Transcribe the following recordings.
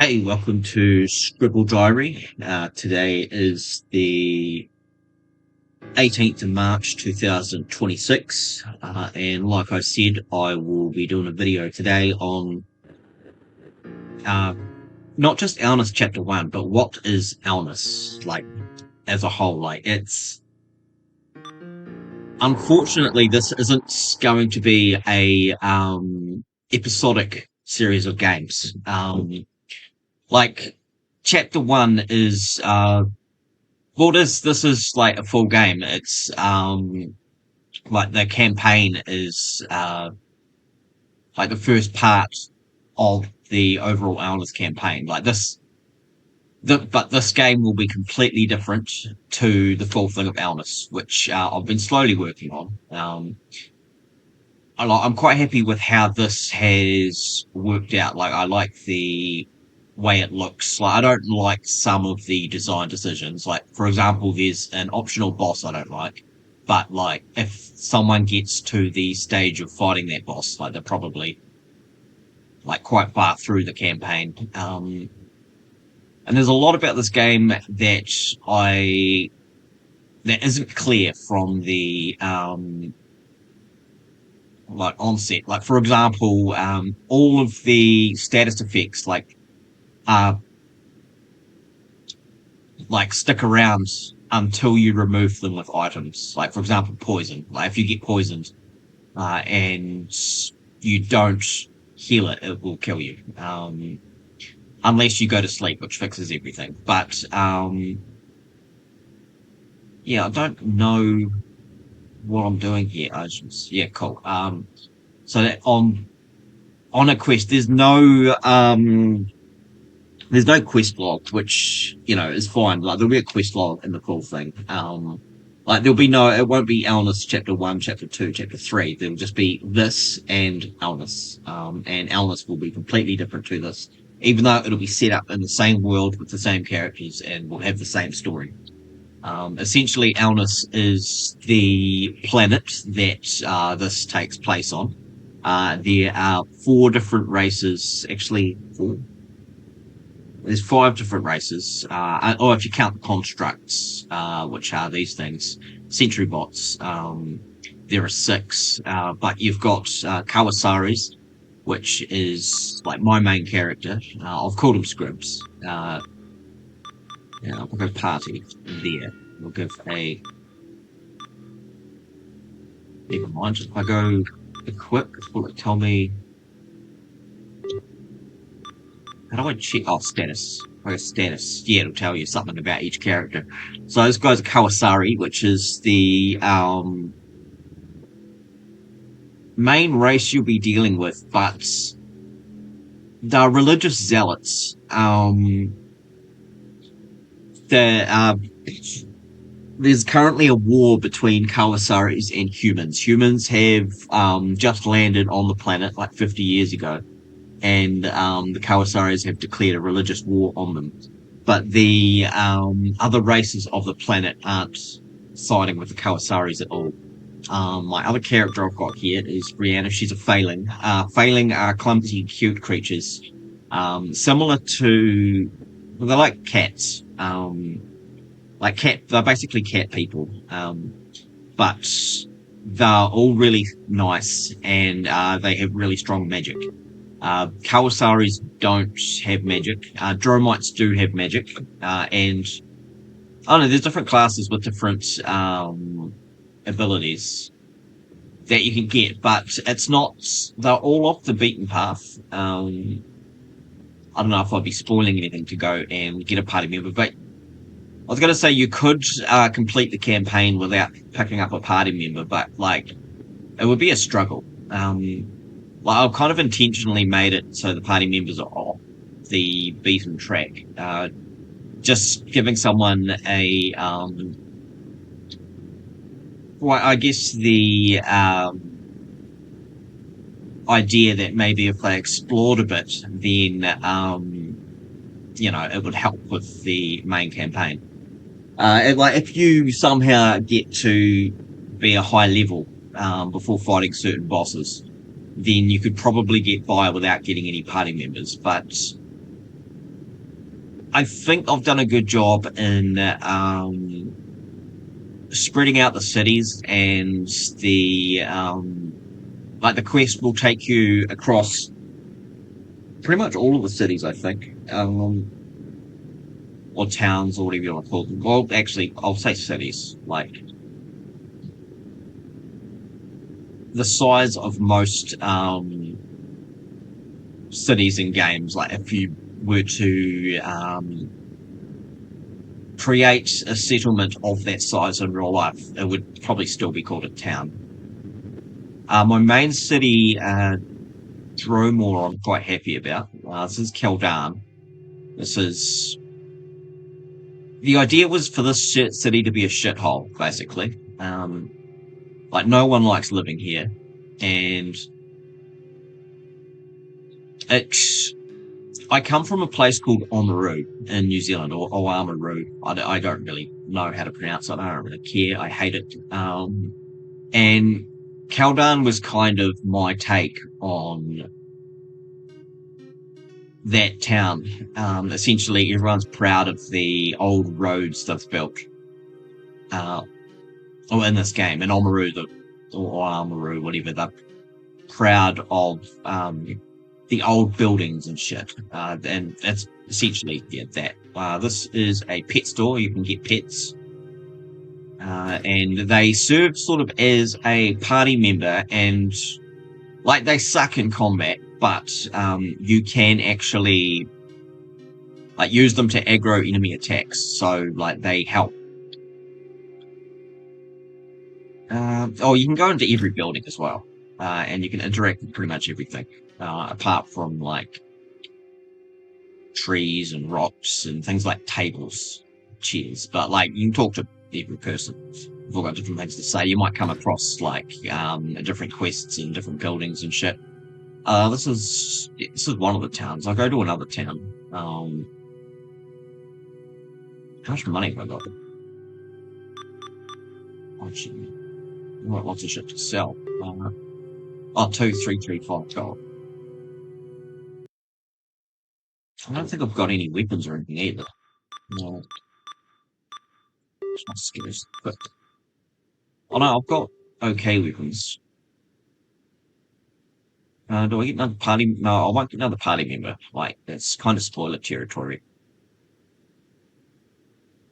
Hey, welcome to Scribble Diary. Today is the 18th of March 2026, and like I said, I will be doing a video today on uh, not just Ounus Chapter 1, but what is Ounus, like, as a whole. Unfortunately, this isn't going to be a episodic series of games. Like, Chapter 1 is well, this is like a full game. It's like the campaign is like the first part of the overall Ounus campaign. But this game will be completely different to the full thing of Ounus, which I've been slowly working on. I'm quite happy with how this has worked out. Like, I like the way it looks. Like, I don't like some of the design decisions. Like, for example, there's an optional boss I don't like. But, like, if someone gets to the stage of fighting that boss, like, they're probably, like, quite far through the campaign. And there's a lot about this game that isn't clear from the, like, onset. Like, for example, all of the status effects, uh, stick around until you remove them with items. Like, for example, poison. Like, if you get poisoned, and you don't heal it, it will kill you. Unless you go to sleep, which fixes everything. But, yeah, I don't know what I'm doing here. Yeah, cool. So that on a quest, there's no quest log, which, is fine. Like, there'll be a quest log in the full thing. Like, it won't be Ounus Chapter 1, Chapter 2, Chapter 3. There'll just be this and Ounus. And Ounus will be completely different to this, even though it'll be set up in the same world with the same characters and will have the same story. Essentially, Ounus is the planet that this takes place on. There are four different races, actually four. There's five different races, or if you count the constructs, which are these things, sentry bots. There are six, but you've got Kawasaris, which is like my main character. I've called him Scribs. Yeah, we'll go party there. We'll give a. Never mind. If I go equip, will it tell me? How do I check? Oh, status. Oh, status. Yeah, it'll tell you something about each character. So this guy's a Kawasari, which is the main race you'll be dealing with, but the religious zealots. There's currently a war between Kawasaris and humans. Humans have just landed on the planet like 50 years ago, and the Kawasaris have declared a religious war on them. But the other races of the planet aren't siding with the Kawasaris at all. My other character I've got here is Brianna. She's a Failing. Failing are clumsy, cute creatures, similar to, well, they're like cats. They're basically cat people. But they're all really nice, and they have really strong magic. Kawasaris don't have magic. Dromites do have magic. And I don't know, there's different classes with different abilities that you can get, but they're all off the beaten path. I don't know if I'd be spoiling anything to go and get a party member, but I was going to say you could complete the campaign without picking up a party member, but, like, it would be a struggle. Like, I've kind of intentionally made it so the party members are off the beaten track. Just giving someone well, I guess the idea that maybe if they explored a bit, then, it would help with the main campaign. Like, if you somehow get to be a high level, before fighting certain bosses, then you could probably get by without getting any party members. But I think I've done a good job in spreading out the cities, and the quest will take you across pretty much all of the cities, I think, or towns, or whatever you want to call them. Well, actually, I'll say cities. Like the size of most cities in games. Like if you were to create a settlement of that size in real life, it would probably still be called a town. My main city, Dromore, I'm quite happy about. This is Keldan. This is the idea was for this city to be a shithole, basically. Like no one likes living here, and it's. I come from a place called Oamaru in New Zealand, or Oamaru. I don't really know how to pronounce it. I don't really care. I hate it. And Kaldan was kind of my take on that town. Essentially, everyone's proud of the old roads they've built. Uh, in this game, in Oamaru, or Oamaru, whatever, they're proud of the old buildings and shit. And that's essentially that. This is a pet store. You can get pets. And they serve sort of as a party member, and like they suck in combat, but you can actually like use them to aggro enemy attacks. So like they help. You can go into every building as well, and you can interact with pretty much everything, apart from like trees and rocks and things like tables, chairs. But like you can talk to every person. We've all got different things to say. You might come across like different quests in different buildings and shit. This is one of the towns. I'll go to another town. How much money have I got? Oh, shit. I've got lots of shit to sell. 2,335 gold. I don't think I've got any weapons or anything either. No, it's not scarce. But no, I've got okay weapons. Do I get another party? No, I won't get another party member. Like that's kind of spoiler territory.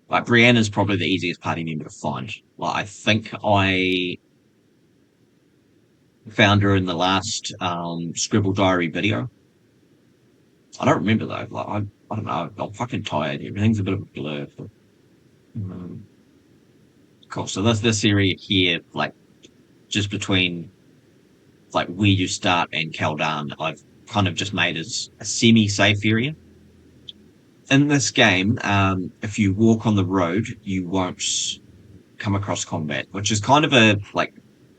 Like Brianna's probably the easiest party member to find. Like I think I found her in the last Scribble Diary video. I don't remember though. Like I don't know. I'm fucking tired. Everything's a bit of a blur. But, um, cool. So this area here, like just between like where you start and Kaldan, I've kind of just made as a semi-safe area. In this game, if you walk on the road, you won't come across combat, which is kind of a like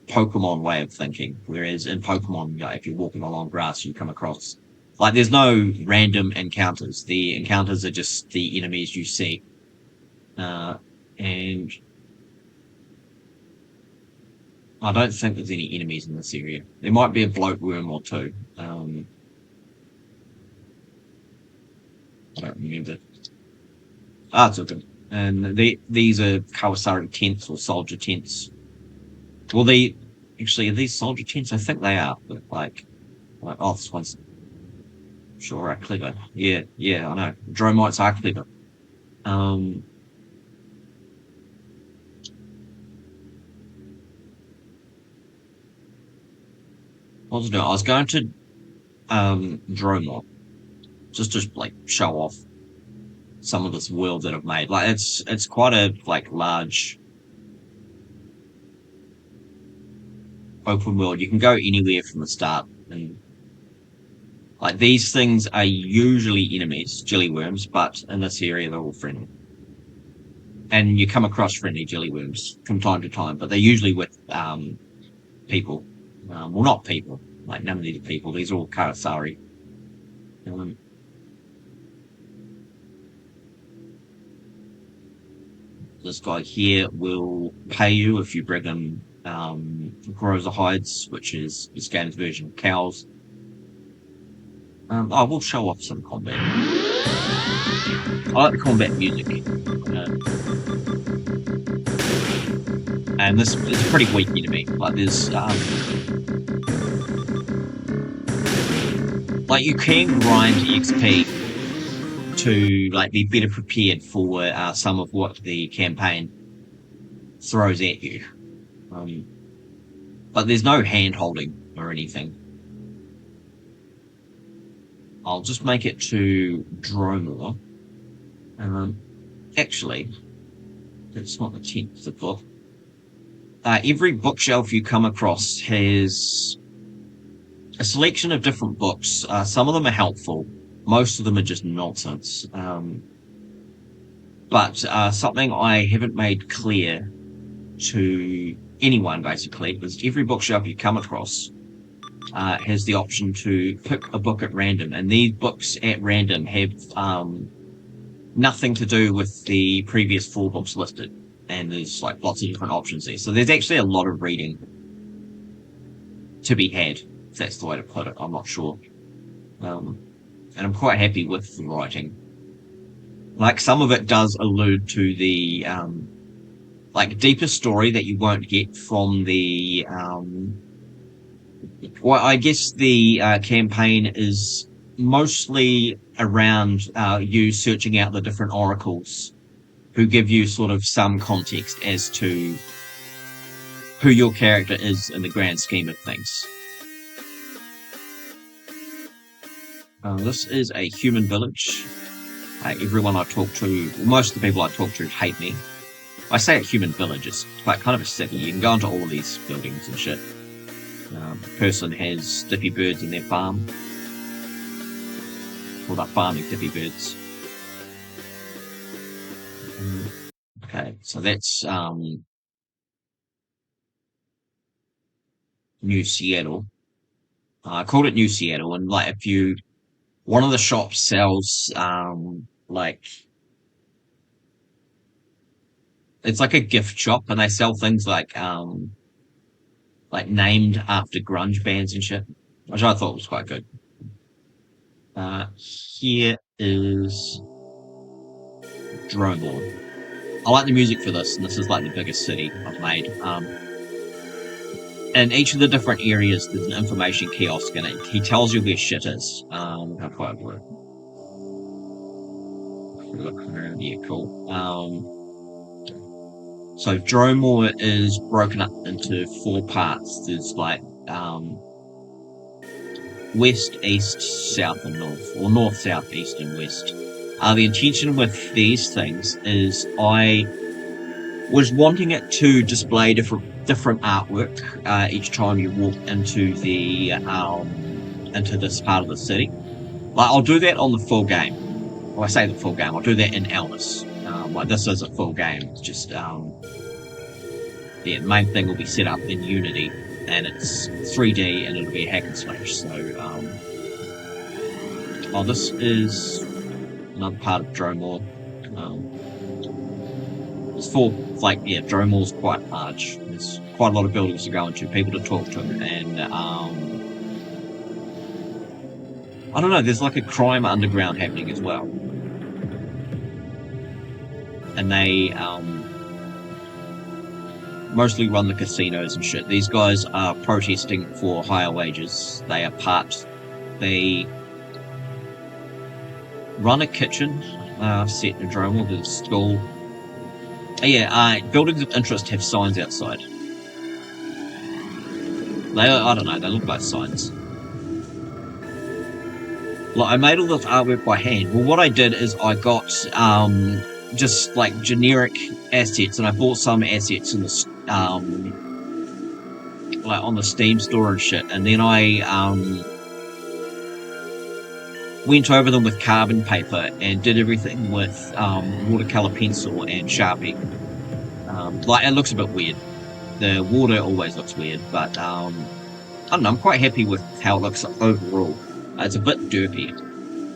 Pokemon way of thinking. Whereas in Pokemon, you know, if you're walking along grass, you come across like there's no random encounters. The encounters are just the enemies you see, and I don't think there's any enemies in this area. There might be a bloatworm or two. I don't remember. It's okay. And these are Kawasari tents or soldier tents. Well, are these soldier tents? I think they are. But oh, this one's sure are clever. Yeah, yeah, I know. Dromites are clever. Um, what was I doing? I was going to Dromite just to like show off some of this world that I've made. Like it's quite a like large open world. You can go anywhere from the start, and like these things are usually enemies, jellyworms, but in this area they're all friendly. And you come across friendly jellyworms from time to time, but they're usually with people. Well, not people. Like none of these are people. These are all Karasari. Um, this guy here will pay you if you bring him Groza hides, which is this game's version of cows. I will show off some combat. I like the combat music. Uh, and this is a pretty weak enemy. Like there's like you can grind XP to like be better prepared for some of what the campaign throws at you. Um, but there's no hand holding or anything. I'll just make it to Dromore. Actually, it's not the 10th of the book. Every bookshelf you come across has a selection of different books. Some of them are helpful. Most of them are just nonsense. But something I haven't made clear to anyone, basically, is every bookshelf you come across has the option to pick a book at random. And these books at random have nothing to do with the previous 4 books listed. And there's like lots of different options there. So there's actually a lot of reading to be had, if that's the way to put it. I'm not sure. And I'm quite happy with the writing. Like some of it does allude to the like deeper story that you won't get from the well, I guess the campaign is mostly around you searching out the different oracles who give you sort of some context as to who your character is in the grand scheme of things. This is a human village. Everyone I talk to, most of the people I talk to hate me. I say a human village, it's like kind of a city. You can go into all of these buildings and shit. The person has dippy birds in their farm. Well, they're farming dippy birds. Okay, so that's New Seattle. I called it New Seattle, and like if you, one of the shops sells like it's like a gift shop, and they sell things like named after grunge bands and shit, which I thought was quite good. Here is Dromore. I like the music for this, and this is like the biggest city I've made. In each of the different areas, there's an information kiosk in it. He tells you where shit is. How far it work? Look around, yeah, cool. So Dromore is broken up into 4 parts. There's like west, east, south, and north, or north, south, east, and west. The intention with these things is I was wanting it to display different artwork each time you walk into the into this part of the city. Like I'll do that on the full game. Well, I say the full game. I'll do that in Ounus. Like this is a full game. It's just the main thing will be set up in Unity, and it's 3D, and it'll be a hack and slash. So, oh, this is another part of Dromore. It's for like, yeah, Dromore's quite large. There's quite a lot of buildings to go into, people to talk to, and I don't know. There's like a crime underground happening as well, and they mostly run the casinos and shit. These guys are protesting for higher wages. They run a kitchen set in Dromore, the school. Yeah, buildings of interest have signs outside. I don't know, they look like signs. Like, I made all this artwork by hand. Well, what I did is I got just like generic assets, and I bought some assets in the like on the Steam store and shit, and then I went over them with carbon paper and did everything with watercolor pencil and Sharpie. Like it looks a bit weird. The water always looks weird, but I don't know. I'm quite happy with how it looks overall. It's a bit derpy,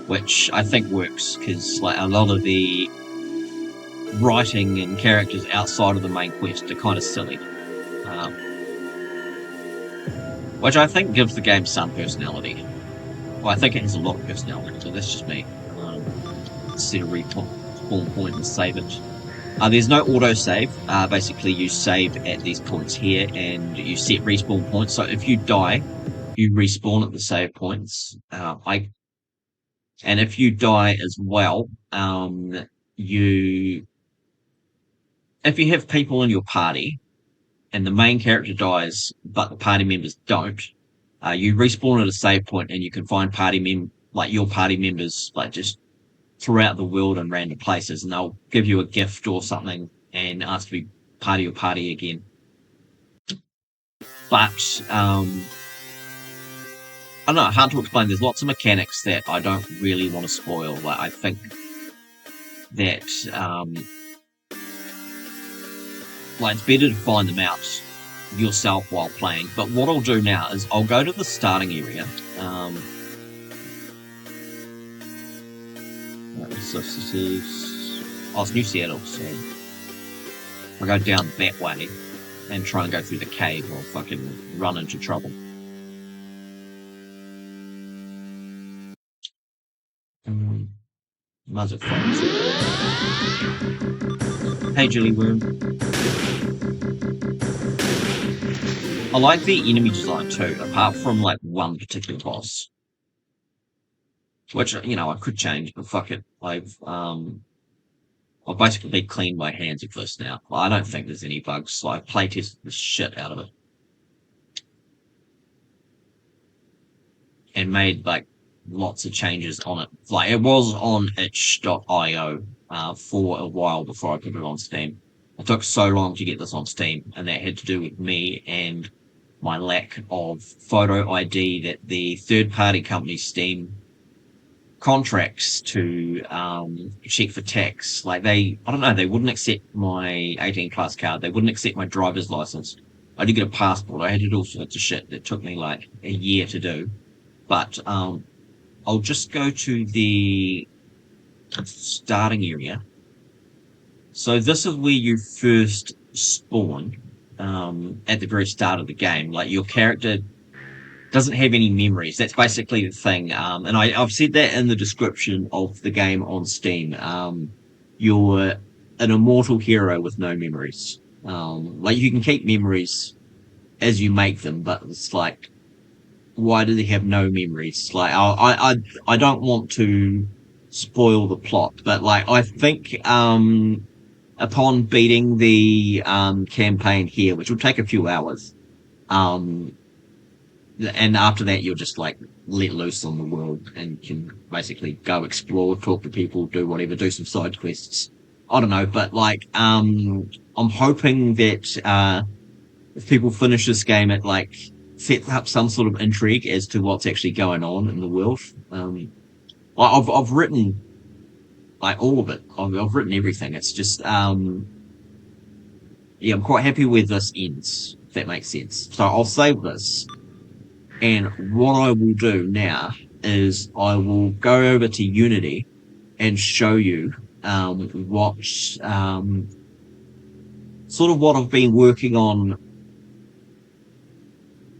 which I think works because like a lot of the writing and characters outside of the main quest are kind of silly, which I think gives the game some personality. Well, I think it has a lot of personality, so that's just me. set a respawn point and save it. There's no autosave. Basically, you save at these points here, and you set respawn points. So if you die, you respawn at the save points. And if you die as well, you if you have people in your party and the main character dies, but the party members don't, you respawn at a save point, and you can find your party members like just throughout the world in random places, and they'll give you a gift or something and ask to be part of your party again. But I don't know, hard to explain. There's lots of mechanics that I don't really want to spoil. Like I think that like it's better to find them out yourself while playing. But what I'll do now is I'll go to the starting area. So this is it's New Seattle, so I'll go down that way and try and go through the cave or fucking run into trouble. Muzz it folks. Hey Jellyworm. I like the enemy design too, apart from like one particular boss. Which, I could change, but fuck it. I've basically cleaned my hands of this now. I don't think there's any bugs, so I playtested the shit out of it. And made like lots of changes on it. Like it was on itch.io for a while before I put it on Steam. It took so long to get this on Steam, and that had to do with me and my lack of photo ID that the third party company Steam contracts to check for tax. Like I don't know, they wouldn't accept my 18 plus card. They wouldn't accept my driver's license. I did get a passport. I had to do all sorts of shit that took me like a year to do. But I'll just go to the starting area. So this is where you first spawn at the very start of the game. Like your character doesn't have any memories. That's basically the thing. And I've said that in the description of the game on Steam. You're an immortal hero with no memories. Like you can keep memories as you make them, but it's like, why do they have no memories? Like, I don't want to spoil the plot, but like, I think, upon beating the, campaign here, which will take a few hours, um, and after that, you're just like let loose on the world and can basically go explore, talk to people, do whatever, do some side quests. I don't know, but like, I'm hoping that, if people finish this game, it like sets up some sort of intrigue as to what's actually going on in the world. I've written like all of it. I've written everything. It's just, yeah, I'm quite happy where this ends, if that makes sense. So I'll save this. And what I will do now is I will go over to Unity and show you what sort of what I've been working on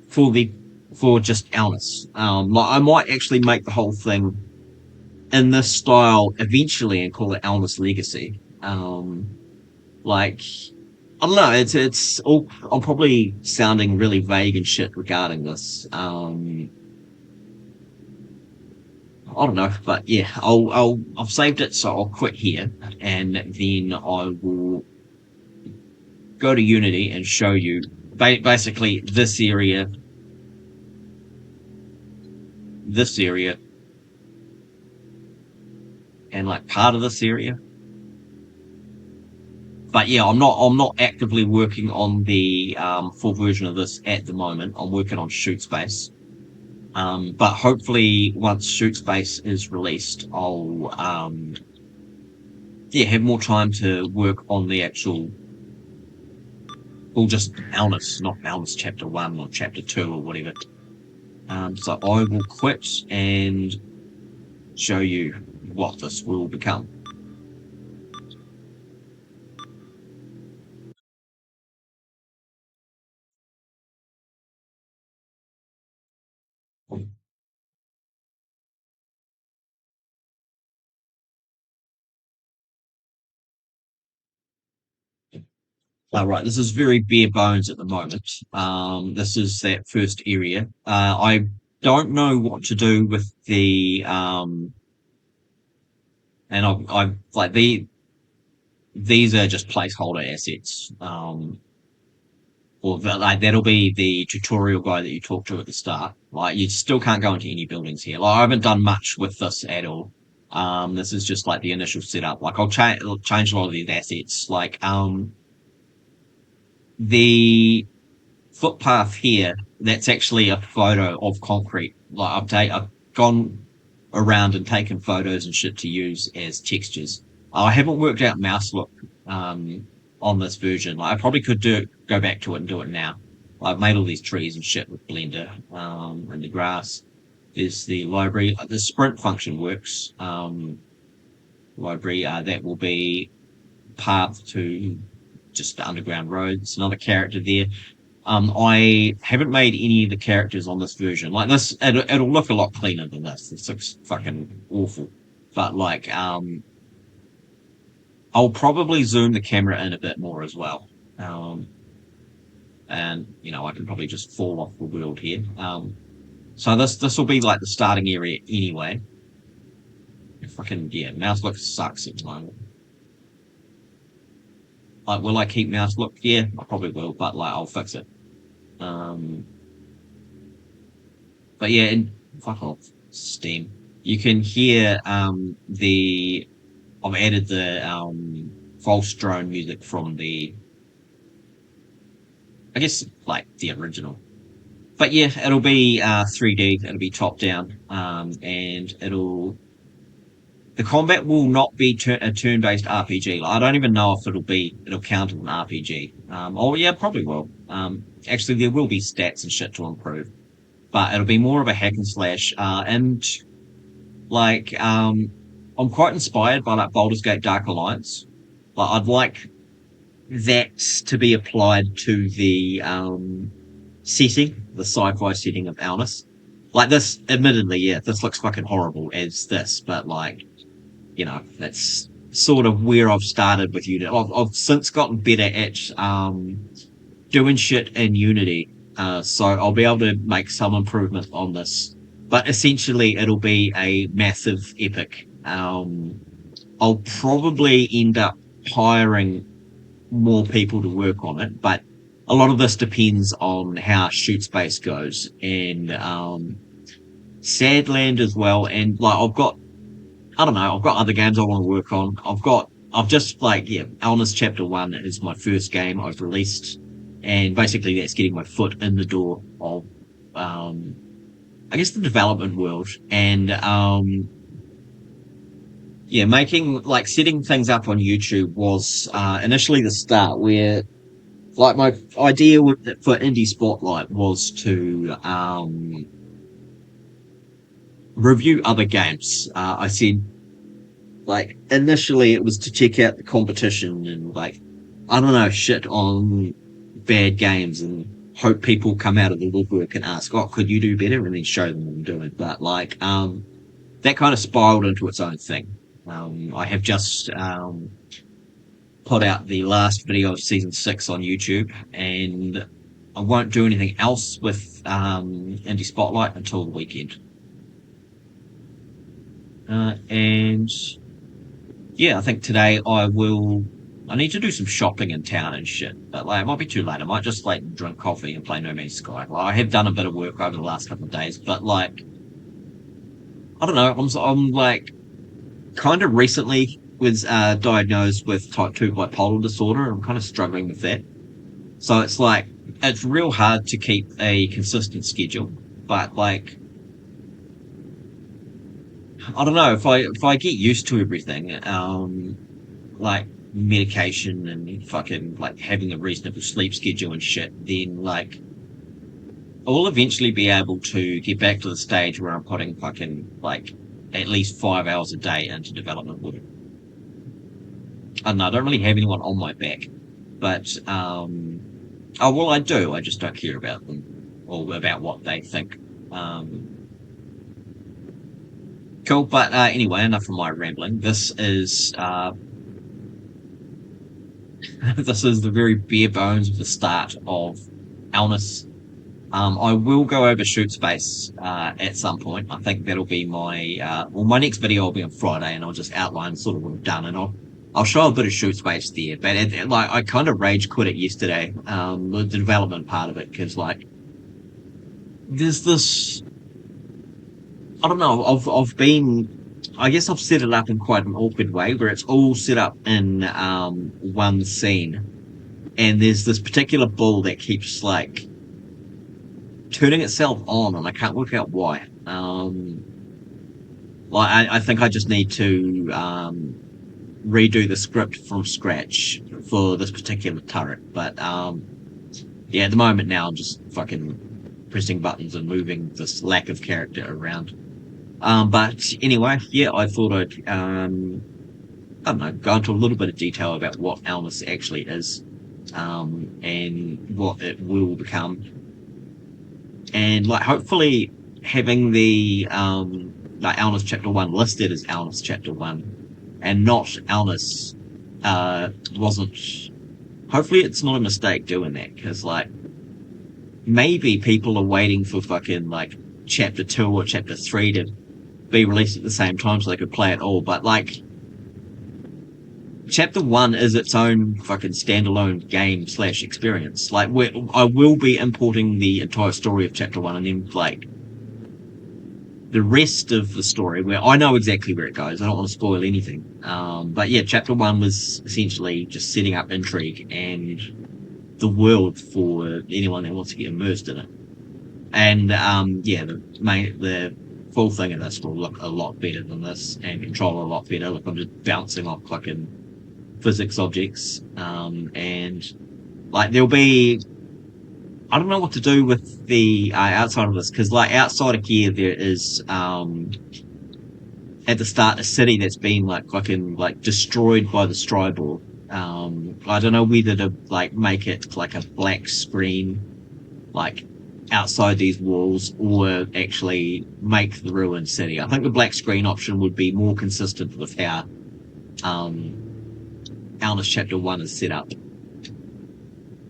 for the for just Ounus. Like I might actually make the whole thing in this style eventually and call it Ounus Legacy. Like I don't know, it's all I'm probably sounding really vague and shit regarding this. I don't know, but yeah, I've saved it, so I'll quit here, and then I will go to Unity and show you basically this area, and like part of this area. But yeah, I'm not actively working on the full version of this at the moment. I'm working on Shoot Space. But hopefully once Shoot Space is released, I'll yeah, have more time to work on the actual, well, just Ounus, not Ounus Chapter 1 or Chapter 2 or whatever. So I will quit and show you what this will become. Right, this is very bare bones at the moment. This is that first area. I don't know what to do with and I've like these are just placeholder assets. Or like that'll be the tutorial guy that you talked to at the start. Like you still can't go into any buildings here. Like I haven't done much with this at all. This is just like the initial setup. Like I'll change a lot of these assets. Like the footpath here, that's actually a photo of concrete. Like I've gone around and taken photos and shit to use as textures. I haven't worked out mouse look on this version. Like I probably could go back to it and do it now. I've made all these trees and shit with Blender and the grass. There's the library. The sprint function works. Library that will be path to just the underground roads. Another character there. I haven't made any of the characters on this version. Like this, it'll look a lot cleaner than this. This looks fucking awful. But like, I'll probably zoom the camera in a bit more as well. And I can probably just fall off the world here. So this will be like the starting area anyway. Fucking yeah, mouse look sucks at the moment. Like, will I keep mouse look? Yeah, I probably will, but like, I'll fix it. Um, but yeah, fuck off, Steam. You can hear the I've added the false drone music from the I guess like the original. But yeah, it'll be 3D, it'll be top down, and the combat will not be a turn-based RPG. Like, I don't even know if it'll count as an RPG. Oh yeah, probably will. Actually, there will be stats and shit to improve, but it'll be more of a hack and slash. And like, I'm quite inspired by like Baldur's Gate Dark Alliance. Like, I'd like that to be applied to the setting, the sci-fi setting of Ounus. Like this, admittedly, yeah, this looks fucking horrible as this, but like, that's sort of where I've started with Unity. I've since gotten better at doing shit in Unity, so I'll be able to make some improvement on this. But essentially, it'll be a massive epic. I'll probably end up hiring more people to work on it, but a lot of this depends on how shoot space goes and Sadland as well. And like I don't know, I've got other games I want to work on. I've just like, yeah, Ounus Chapter 1 is my first game I've released. And basically that's getting my foot in the door of, I guess the development world. And, yeah, setting things up on YouTube was, initially the start where, like, my idea for Indie Spotlight was to, review other games. I said, like, initially it was to check out the competition and, like, I don't know, shit on bad games and hope people come out of the woodwork and ask, oh, could you do better? And then show them what I'm doing. But, like, that kind of spiraled into its own thing. I have just put out the last video of season 6 on YouTube, and I won't do anything else with Indie Spotlight until the weekend. And yeah, I think today I need to do some shopping in town and shit, but like it might be too late. I might just like drink coffee and play No Man's Sky. Like, I have done a bit of work over the last couple of days, but like I don't know. I'm like kind of recently was diagnosed with type 2 bipolar disorder. I'm kind of struggling with that, so it's like it's real hard to keep a consistent schedule. But like I don't know if I get used to everything, like medication and fucking like having a reasonable sleep schedule and shit, then like I will eventually be able to get back to the stage where I'm putting fucking like at least 5 hours a day into development work. I don't know, I don't really have anyone on my back, but oh well, I do. I just don't care about them or about what they think. Cool, but anyway, enough of my rambling. This is This is the very bare bones of the start of Ounus. I will go over shoot space at some point. I think that'll be my next video will be on Friday, and I'll just outline sort of what I've done, and I'll show a bit of shoot space there. But like I kind of rage quit it yesterday, the development part of it, because like there's this I don't know. I guess I've set it up in quite an awkward way where it's all set up in one scene, and there's this particular bull that keeps like turning itself on, and I can't work out why. Like I think I just need to redo the script from scratch for this particular turret. But yeah, at the moment now I'm just fucking pressing buttons and moving this lack of character around. But anyway, yeah, I thought I don't know, go into a little bit of detail about what Ounus actually is, and what it will become. And like hopefully having the like Ounus Chapter 1 listed as Ounus Chapter 1 and not Ounus wasn't hopefully it's not a mistake doing that, because like maybe people are waiting for fucking like Chapter 2 or Chapter 3 to be released at the same time so they could play it all. But like Chapter 1 is its own fucking standalone game slash experience. Like I will be importing the entire story of Chapter 1, and then like the rest of the story where I know exactly where it goes. I don't want to spoil anything. But yeah, Chapter 1 was essentially just setting up intrigue and the world for anyone that wants to get immersed in it. And yeah, the full thing of this will look a lot better than this and control a lot better. Look, I'm just bouncing off fucking physics objects, and like there'll be I don't know what to do with the outside of this, because like outside of here there is at the start a city that's been like fucking like destroyed by the Scribble. I don't know whether to like make it like a black screen like outside these walls, or actually make the ruined city. I think the black screen option would be more consistent with how Ounus Chapter 1 is set up.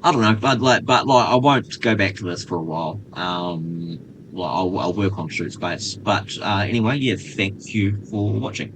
I don't know, but I won't go back to this for a while. I'll work on shoot space. But anyway, yeah, thank you for watching.